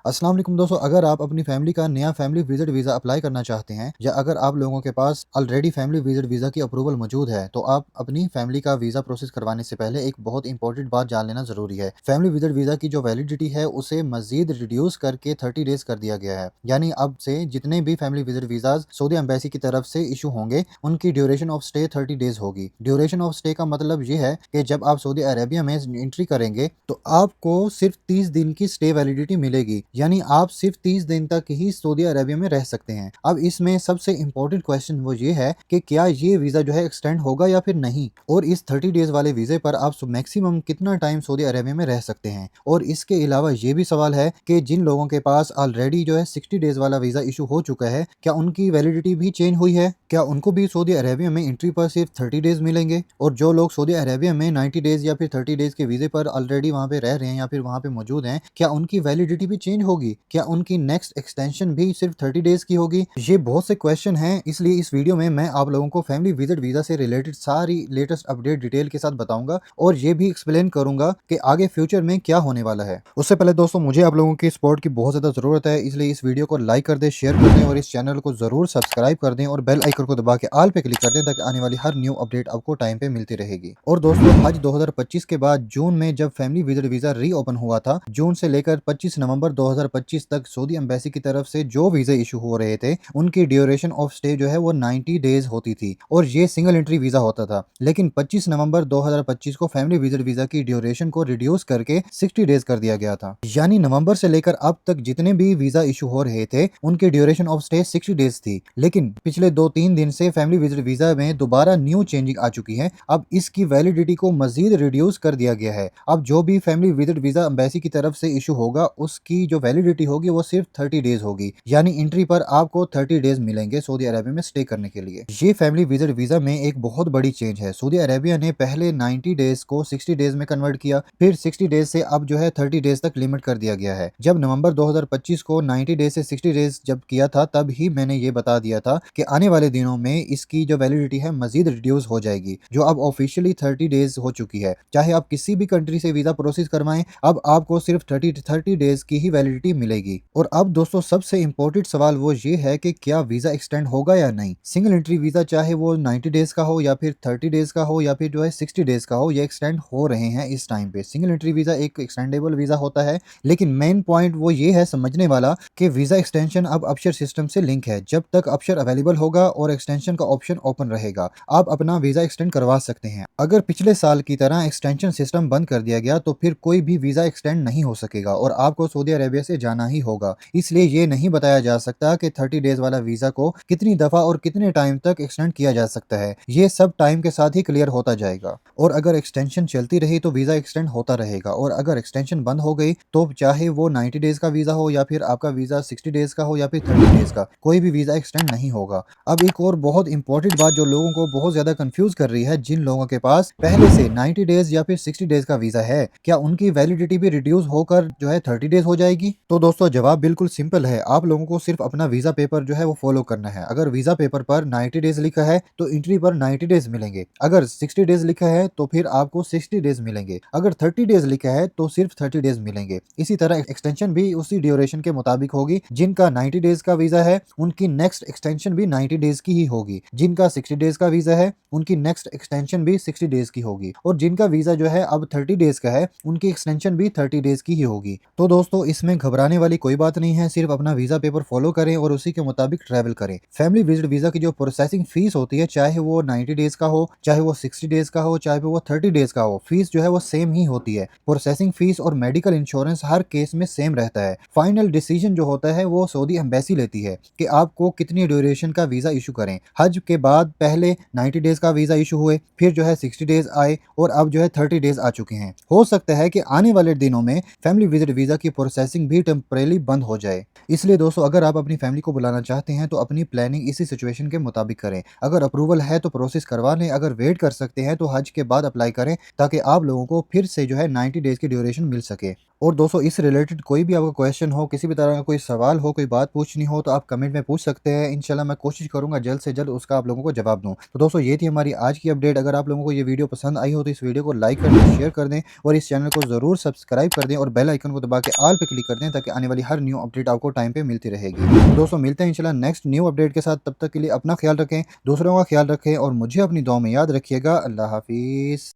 अस्सलाम वालेकुम दोस्तों, अगर आप अपनी फैमिली का नया फैमिली विजिट वीज़ा अप्लाई करना चाहते हैं या अगर आप लोगों के पास ऑलरेडी फैमिली विजिट वीज़ा की अप्रूवल मौजूद है, तो आप अपनी फैमिली का वीज़ा प्रोसेस करवाने से पहले एक बहुत इंपॉर्टेंट बात जान लेना ज़रूरी है। फैमिली विजिट वीज़ा की जो वैलिडिटी है उसे मज़ीद रिड्यूस करके 30 डेज़ कर दिया गया है। यानी अब से जितने भी family visit visas Saudi embassy की तरफ से इशू होंगे, उनकी ड्यूरेशन ऑफ स्टे 30 डेज़ होगी। ड्यूरेशन ऑफ स्टे का मतलब ये है कि जब आप सऊदी अरेबिया में एंट्री करेंगे, तो आपको सिर्फ 30 दिन की स्टे वैलिडिटी मिलेगी। यानी आप सिर्फ 30 दिन तक ही सऊदी अरेबिया में रह सकते हैं। अब इसमें सबसे इम्पोर्टेंट क्वेश्चन वो ये है कि क्या ये वीज़ा जो है एक्सटेंड होगा या फिर नहीं, और इस 30 डेज़ वाले वीज़े पर आप मैक्सिमम कितना टाइम सऊदी अरेबिया में रह सकते हैं। और इसके अलावा ये भी सवाल है कि जिन लोगों के पास ऑलरेडी जो है 60 डेज़ वाला वीज़ा इशू हो चुका है, क्या उनकी वैलिडिटी भी चेंज हुई है? क्या उनको भी सऊदी अरेबिया में एंट्री पर सिर्फ 30 डेज़ मिलेंगे? और जो लोग सऊदी अरेबिया में 90 डेज़ या फिर 30 डेज़ के वीज़े पर ऑलरेडी वहाँ पे रह रहे हैं या फिर वहाँ पे मौजूद हैं, क्या उनकी वैलिडिटी भी चेंज होगी? क्या उनकी नेक्स्ट एक्सटेंशन भी सिर्फ 30 डेज़ की होगी? ये बहुत से क्वेश्चन हैं, इसलिए इस वीडियो में मैं आप लोगों को फैमिली विजिट वीज़ा से रिलेटेड सारी लेटेस्ट अपडेट डिटेल के साथ बताऊंगा और ये भी एक्सप्लेन करूंगा कि आगे फ्यूचर में क्या होने वाला है। उससे पहले दोस्तों, मुझे आप लोगों की सपोर्ट की बहुत ज़्यादा ज़रूरत है, इसलिए इस वीडियो को लाइक कर दें, शेयर कर दें और इस चैनल को ज़रूर सब्सक्राइब कर दें और बेल आइकन को दबा के ऑल पे क्लिक कर दें ताकि आने वाली हर न्यू अपडेट आपको टाइम पे मिलती रहेगी। और दोस्तों, हज 2025 के बाद जून में जब फैमिली विजिट वीज़ा रीओपन हुआ था, जून से लेकर 25 नवंबर 2025 तक सऊदी एम्बेसी की तरफ से जो वीज़े इशू हो रहे थे, उनकी ड्यूरेशन ऑफ स्टे जो है वो 90 डेज़ होती थी और ये सिंगल एंट्री वीज़ा होता था। लेकिन 25 नवंबर 2025 को फैमिली विजिट वीज़ा की ड्यूरेशन को रिड्यूस करके 60 डेज़ कर दिया गया था। यानी नवंबर से लेकर अब तक जितने भी वीज़ा इशू हो रहे थे, उनकी ड्यूरेशन ऑफ स्टे 60 डेज़ थी। लेकिन पिछले 2-3 दिन से फैमिली विजिट वीज़ा में दोबारा न्यू चेंजिंग आ चुकी है। अब इसकी वैलिडिटी को मजीद रिड्यूस कर दिया गया है। अब जो भी फैमिली विजिट वीज़ा एम्बेसी की तरफ से इशू होगा, उसकी जो वैलिडिटी होगी वो सिर्फ 30 डेज़ होगी। यानी एंट्री पर आपको 30 डेज़ मिलेंगे सऊदी अरेबिया में स्टे करने के लिए। ये फैमिली विजिट वीज़ा में एक बहुत बड़ी चेंज है। सऊदी अरेबिया ने पहले 90 डेज़ को 60 डेज़ में कन्वर्ट किया, फिर 60 डेज़ से अब जो है 30 डेज़ तक लिमिट कर दिया गया है। जब नवंबर 2025 को 90 डेज़ से 60 डेज़ जब किया था, तब ही मैंने ये बता दिया था कि आने वाले दिनों में इसकी जो वैलिडिटी है मजीद रिड्यूस हो जाएगी, जो अब ऑफिशियली 30 डेज़ हो चुकी है। चाहे आप किसी भी कंट्री से वीज़ा प्रोसेस करवाएं, अब आपको सिर्फ 30 डेज़ की ही वैलिडिटी मिलेगी। और अब दोस्तों, सबसे इंपॉर्टेंट सवाल वो ये है कि क्या वीज़ा एक्सटेंड होगा या नहीं। सिंगल एंट्री वीज़ा चाहे वो 90 डेज़ का हो या फिर 30 डेज़ का हो या फिर जो है 60 डेज़ का हो, ये एक्सटेंड हो रहे हैं इस टाइम पे। सिंगल एंट्री वीज़ा एक एक्सटेंडेबल वीज़ा होता है, लेकिन मेन पॉइंट वो ये है समझने वाला कि वीज़ा एक्सटेंशन अब अपशर सिस्टम से लिंक है। जब तक अपशर अवेलेबल होगा और एक्सटेंशन का ऑप्शन ओपन रहेगा, आप अपना वीज़ा एक्सटेंड करवा सकते हैं। अगर पिछले साल की तरह एक्सटेंशन सिस्टम बंद कर दिया गया, तो फिर कोई भी वीज़ा एक्सटेंड नहीं हो सकेगा और आपको सऊदी अरेबिया से जाना ही होगा। इसलिए ये नहीं बताया जा सकता कि 30 डेज़ वाला वीज़ा को कितनी दफ़ा और कितने टाइम तक एक्सटेंड किया जा सकता है। ये सब टाइम के साथ ही क्लियर होता जाएगा। और अगर एक्सटेंशन चलती रही तो वीज़ा एक्सटेंड होता रहेगा, और अगर एक्सटेंशन बंद हो गई तो चाहे वो 90 डेज़ का वीज़ा हो या फिर आपका वीज़ा 60 डेज़ का हो या फिर 30 डेज़ का, कोई भी वीज़ा एक्सटेंड नहीं होगा। अब एक और बहुत इंपॉर्टेंट बात जो लोगों को बहुत ज़्यादा कंफ्यूज कर रही है, जिन लोगों के पास पहले से 90 डेज़ या फिर 60 डेज़ का वीज़ा है, क्या उनकी वैलिडिटी भी रिड्यूस होकर जो है 30 डेज़ हो जाएगी? तो दोस्तों, जवाब बिल्कुल सिंपल है। आप लोगों को सिर्फ अपना वीज़ा पेपर जो है वो फॉलो करना है। अगर वीज़ा पेपर पर 90 डेज़ लिखा है तो एंट्री पर 90 डेज़ मिलेंगे। अगर 60 डेज़ लिखा है तो फिर आपको 60 डेज़ मिलेंगे। अगर 30 डेज़ लिखा है तो सिर्फ 30 डेज़ मिलेंगे। इसी तरह एक्सटेंशन भी उसी ड्यूरेशन के मुताबिक होगी। जिनका 90 डेज़ का वीज़ा है, उनकी नेक्स्ट एक्सटेंशन भी 90 डेज़ की ही होगी। जिनका 60 डेज़ का वीज़ा है, उनकी नेक्स्ट एक्सटेंशन भी 60 डेज़ की होगी। और जिनका वीज़ा जो है अब 30 डेज़ का है, उनकी एक्सटेंशन भी 30 डेज़ की ही होगी। तो दोस्तों, इसमें घबराने वाली कोई बात नहीं है। सिर्फ अपना वीज़ा पेपर फॉलो करें और उसी के मुताबिक ट्रैवल करें। फैमिली विजिट वीज़ा की जो प्रोसेसिंग फीस होती है, चाहे वो 90 डेज़ का हो, चाहे वो 60 डेज़ का हो, चाहे वो 30 डेज़ का हो, फीस जो है वो सेम ही होती है। प्रोसेसिंग फीस और मेडिकल इंश्योरेंस हर केस में सेम रहता है। फाइनल डिसीजन जो होता है वो सऊदी एम्बेसी लेती है कि आपको कितनी ड्यूरेशन का वीज़ा इशू करें। हज के बाद पहले 90 डेज़ का वीज़ा इशू हुए, फिर जो है 60 डेज़ आए और अब जो है 30 डेज़ आ चुके हैं। हो सकता है कि आने वाले दिनों में फैमिली विजिट वीज़ा की प्रोसेसिंग भी टेम्परेली बंद हो जाए। इसलिए दोस्तों, अगर आप अपनी फैमिली को बुलाना चाहते हैं तो अपनी प्लानिंग इसी सिचुएशन के मुताबिक करें। अगर अप्रूवल है तो प्रोसेस करवा लें, अगर वेट कर सकते हैं तो हज के बाद अप्लाई करें ताकि आप लोगों को फिर से जो है 90 डेज़ की ड्यूरेशन मिल सके। और दोस्तों, इस रिलेटेड कोई भी आपका क्वेश्चन हो, किसी भी तरह का कोई सवाल हो, कोई बात पूछनी हो, तो आप कमेंट में पूछ सकते हैं। इंशाल्लाह मैं कोशिश करूंगा जल्द से जल्द उसका आप लोगों को जवाब दूं। तो दोस्तों, ये थी हमारी आज की अपडेट। अगर आप लोगों को ये वीडियो पसंद आई हो तो इस वीडियो को लाइक कर दें, शेयर कर दें और इस चैनल को ज़रूर सब्सक्राइब कर दें और बेल आइकन को दबा के ऑल पे क्लिक कर कर दें ताकि आने वाली हर न्यू अपडेट आपको टाइम पे मिलती रहेगी। दोस्तों मिलते हैं इंशाल्लाह नेक्स्ट न्यू अपडेट के साथ, तब तक के लिए अपना ख्याल रखें, दूसरों का ख्याल रखें और मुझे अपनी दुआ में याद रखिएगा। अल्लाह हाफिज़।